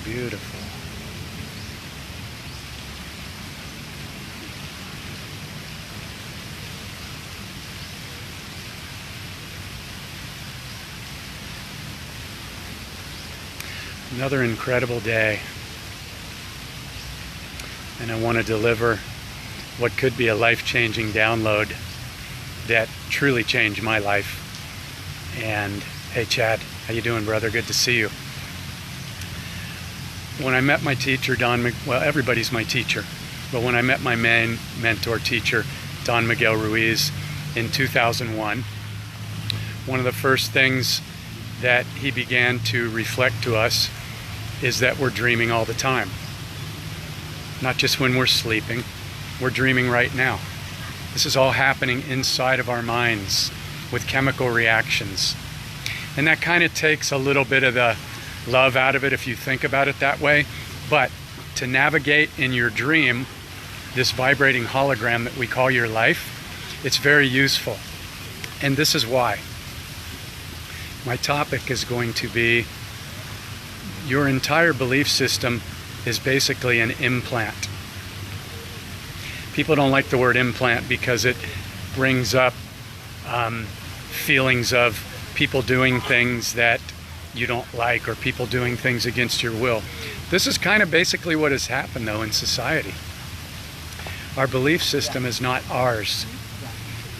Beautiful. Another incredible day. And I want to deliver what could be a life-changing download that truly changed my life. And hey Chad, how you doing, brother? Good to see you. When I met my teacher, well, everybody's my teacher, but when I met my main mentor teacher, Don Miguel Ruiz, in 2001, one of the first things that he began to reflect to us is that we're dreaming all the time. Not just when we're sleeping, we're dreaming right now. This is all happening inside of our minds with chemical reactions. And that kind of takes a little bit of the love out of it if you think about it that way. But to navigate in your dream, this vibrating hologram that we call your life, it's very useful. And this is why. My topic is going to be your entire belief system is basically an implant. People don't like the word implant because it brings up feelings of people doing things that you don't like, or people doing things against your will. This is kind of basically what has happened though in society. Our belief system is not ours.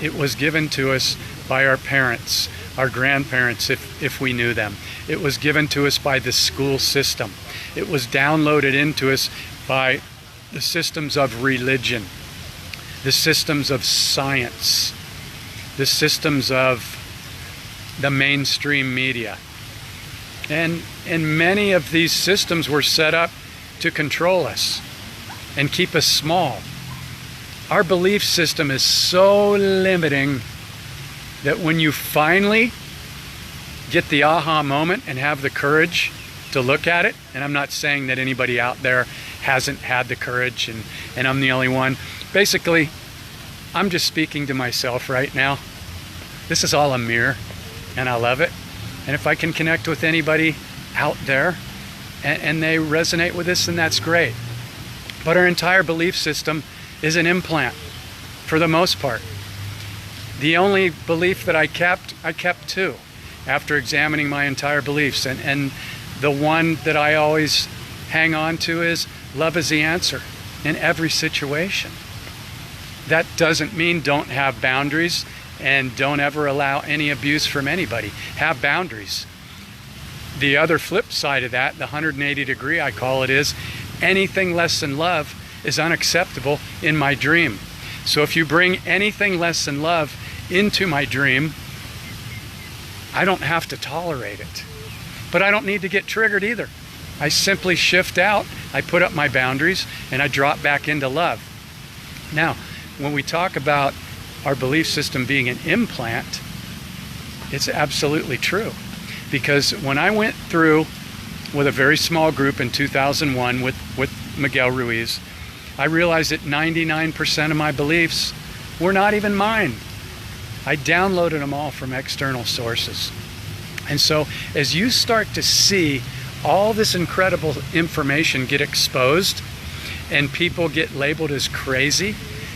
It was given to us by our parents, our grandparents, if we knew them. It was given to us by the school system. It was downloaded into us by the systems of religion, the systems of science, the systems of the mainstream media. And many of these systems were set up to control us and keep us small. Our belief system is so limiting that when you finally get the aha moment and have the courage to look at it, and I'm not saying that anybody out there hasn't had the courage and I'm the only one. Basically, I'm just speaking to myself right now. This is all a mirror, and I love it. And if I can connect with anybody out there and they resonate with this, then that's great. But our entire belief system is an implant for the most part. The only belief that I kept two after examining my entire beliefs. And the one that I always hang on to is love is the answer in every situation. That doesn't mean don't have boundaries and don't ever allow any abuse from anybody. Have boundaries. The other flip side of that, the 180 degree I call it, is anything less than love is unacceptable in my dream. So if you bring anything less than love into my dream, I don't have to tolerate it. But I don't need to get triggered either. I simply shift out, I put up my boundaries, and I drop back into love. Now, when we talk about our belief system being an implant, it's absolutely true. Because when I went through with a very small group in 2001 with Miguel Ruiz, I realized that 99% of my beliefs were not even mine. I downloaded them all from external sources. And so as you start to see all this incredible information get exposed, and people get labeled as crazy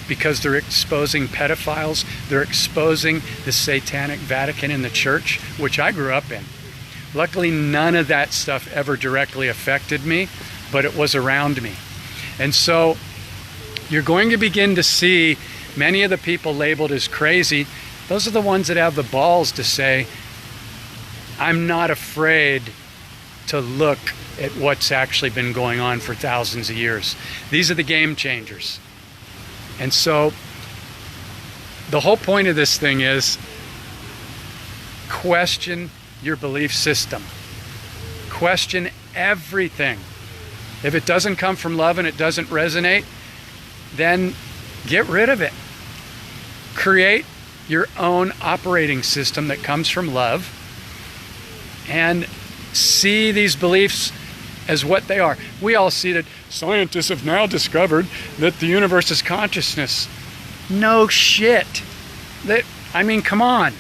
because they're exposing pedophiles, they're exposing the satanic Vatican and the church, which I grew up in. Luckily, none of that stuff ever directly affected me, but it was around me. And so you're going to begin to see many of the people labeled as crazy. Those are the ones that have the balls to say, I'm not afraid to look at what's actually been going on for thousands of years. These are the game changers. And so the whole point of this thing is question your belief system. Question everything. If it doesn't come from love and it doesn't resonate, then get rid of it. Create your own operating system that comes from love and see these beliefs as what they are. We all see that scientists have now discovered that the universe is consciousness. No shit. I mean, come on.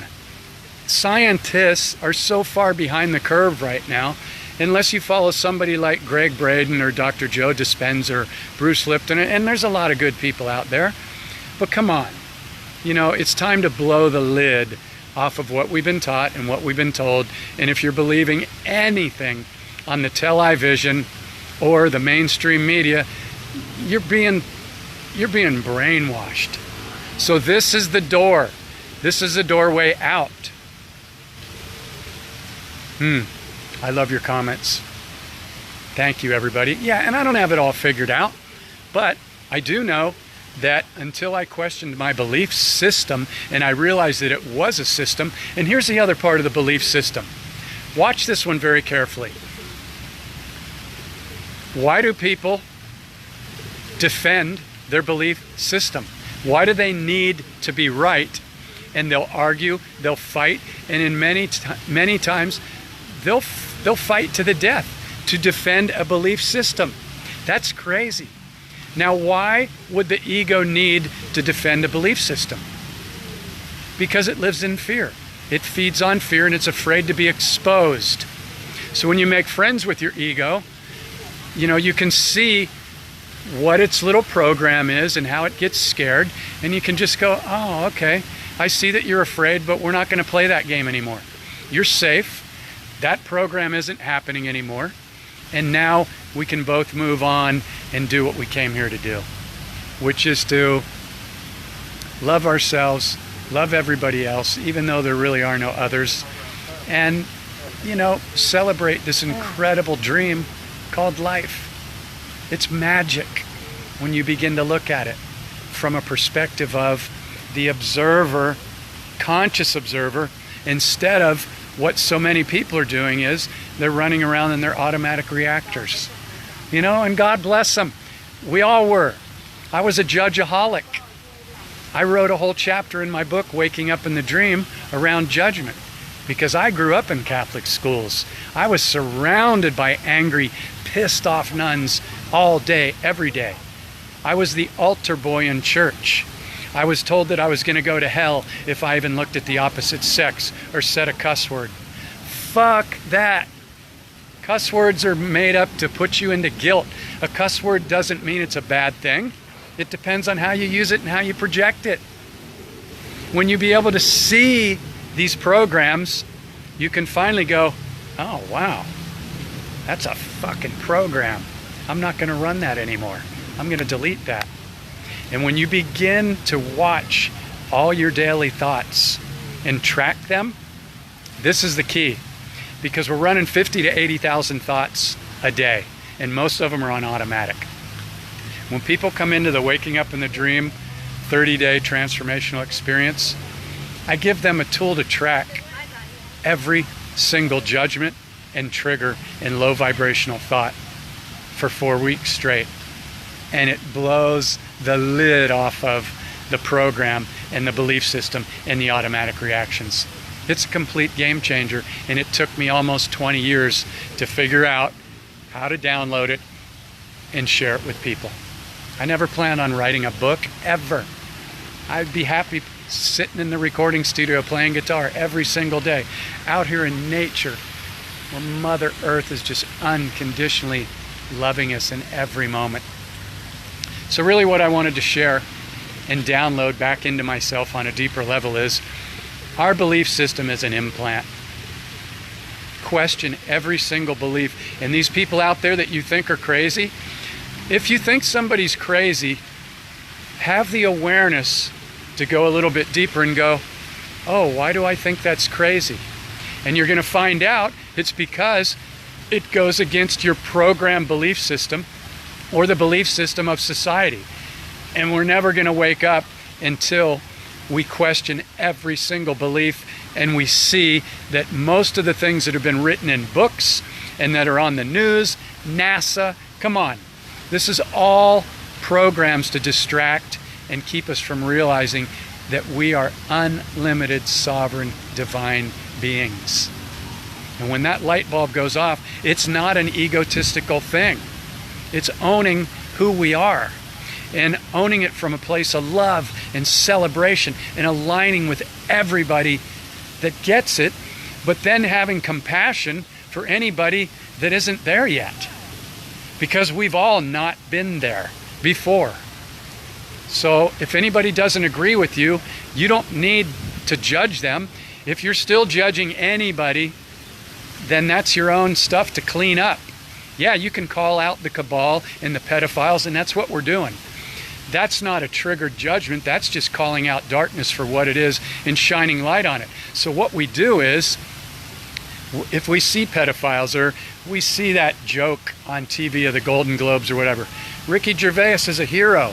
Scientists are so far behind the curve right now, unless you follow somebody like Greg Braden or Dr. Joe Dispenza or Bruce Lipton, and there's a lot of good people out there. But come on, you know, it's time to blow the lid off of what we've been taught and what we've been told. And if you're believing anything on the television or the mainstream media, you're being brainwashed. So this is the door. This is the doorway out. I love your comments. Thank you, everybody. Yeah, and I don't have it all figured out, but I do know that until I questioned my belief system and I realized that it was a system, and here's the other part of the belief system. Watch this one very carefully. Why do people defend their belief system? Why do they need to be right? And they'll argue, they'll fight, and in many times they'll fight to the death to defend a belief system. That's crazy. Now, why would the ego need to defend a belief system? Because it lives in fear. It feeds on fear and it's afraid to be exposed. So when you make friends with your ego, you know, you can see what its little program is and how it gets scared, and you can just go, oh, okay, I see that you're afraid, but we're not going to play that game anymore. You're safe. That program isn't happening anymore. And now we can both move on and do what we came here to do, which is to love ourselves, love everybody else, even though there really are no others, and, you know, celebrate this incredible dream called life. It's magic when you begin to look at it from a perspective of the observer, conscious observer, instead of what so many people are doing is they're running around in their automatic reactors. You know, and God bless them. We all were. I was a judgeaholic. I wrote a whole chapter in my book, Waking Up in the Dream, around judgment, because I grew up in Catholic schools. I was surrounded by angry, pissed off nuns all day, every day. I was the altar boy in church. I was told that I was going to go to hell if I even looked at the opposite sex or said a cuss word. Fuck that. Cuss words are made up to put you into guilt. A cuss word doesn't mean it's a bad thing. It depends on how you use it and how you project it. When you be able to see these programs, you can finally go, oh, wow, that's a fucking program. I'm not going to run that anymore. I'm going to delete that. And when you begin to watch all your daily thoughts and track them, this is the key. Because we're running 50 to 80,000 thoughts a day, and most of them are on automatic. When people come into the Waking Up in the Dream 30-day transformational experience, I give them a tool to track every single judgment and trigger and low vibrational thought for 4 weeks straight. And it blows the lid off of the program and the belief system and the automatic reactions. It's a complete game changer, and it took me almost 20 years to figure out how to download it and share it with people. I never planned on writing a book, ever. I'd be happy sitting in the recording studio playing guitar every single day, out here in nature, where Mother Earth is just unconditionally loving us in every moment. So really what I wanted to share and download back into myself on a deeper level is our belief system is an implant. Question every single belief. And these people out there that you think are crazy, if you think somebody's crazy, have the awareness to go a little bit deeper and go, oh, why do I think that's crazy? And you're going to find out it's because it goes against your program belief system or the belief system of society. And we're never going to wake up until we question every single belief and we see that most of the things that have been written in books and that are on the news, NASA, come on. This is all programs to distract and keep us from realizing that we are unlimited, sovereign, divine beings. And when that light bulb goes off, it's not an egotistical thing. It's owning who we are and owning it from a place of love and celebration and aligning with everybody that gets it, but then having compassion for anybody that isn't there yet, because we've all not been there before. So if anybody doesn't agree with you, you don't need to judge them. If you're still judging anybody, then that's your own stuff to clean up. Yeah, you can call out the cabal and the pedophiles, and that's what we're doing. That's not a triggered judgment. That's just calling out darkness for what it is and shining light on it. So what we do is, if we see pedophiles, or we see that joke on TV of the Golden Globes or whatever, Ricky Gervais is a hero.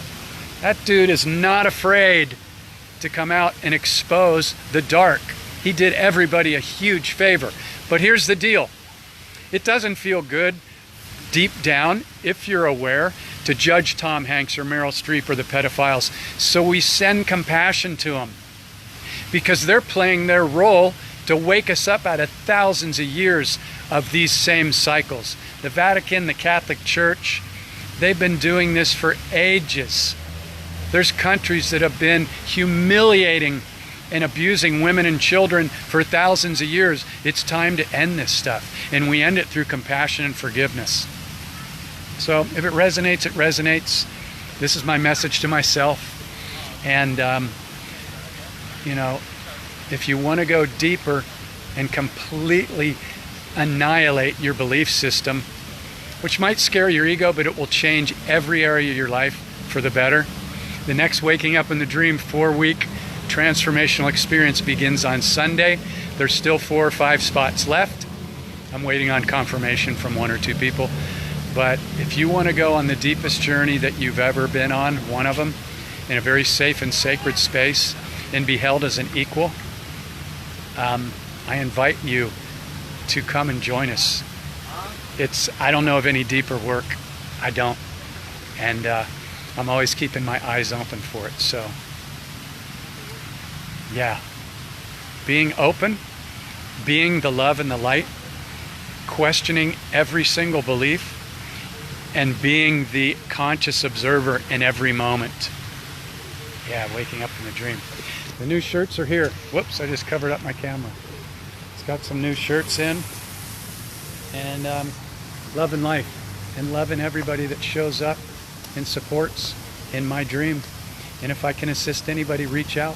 That dude is not afraid to come out and expose the dark. He did everybody a huge favor. But here's the deal. It doesn't feel good deep down, if you're aware, to judge Tom Hanks or Meryl Streep or the pedophiles. So we send compassion to them, because they're playing their role to wake us up out of thousands of years of these same cycles. The Vatican, the Catholic Church, they've been doing this for ages. There's countries that have been humiliating and abusing women and children for thousands of years. It's time to end this stuff, and we end it through compassion and forgiveness. So if it resonates, it resonates. This is my message to myself. And you know, if you want to go deeper and completely annihilate your belief system, which might scare your ego, but it will change every area of your life for the better. The next Waking Up in the Dream 4-week transformational experience begins on Sunday. There's still 4 or 5 spots left. I'm waiting on confirmation from 1 or 2 people. But if you want to go on the deepest journey that you've ever been on, one of them, in a very safe and sacred space, and be held as an equal, I invite you to come and join us. I don't know of any deeper work. I don't. And I'm always keeping my eyes open for it. So, yeah. Being open, being the love and the light, questioning every single belief, and being the conscious observer in every moment. Yeah, waking up in the dream. The new shirts are here. Whoops, I just covered up my camera. It's got some new shirts in. And love and life. And loving everybody that shows up and supports in my dream. And if I can assist anybody, reach out.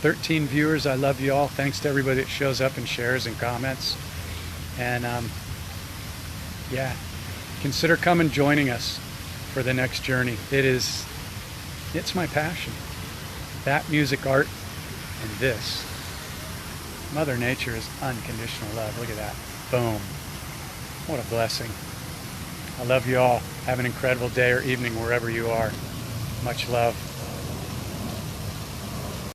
13 viewers, I love you all. Thanks to everybody that shows up and shares and comments. And yeah, consider coming joining us for the next journey. It's my passion. That music, art, and this. Mother Nature is unconditional love. Look at that. Boom. What a blessing. I love you all. Have an incredible day or evening wherever you are. Much love.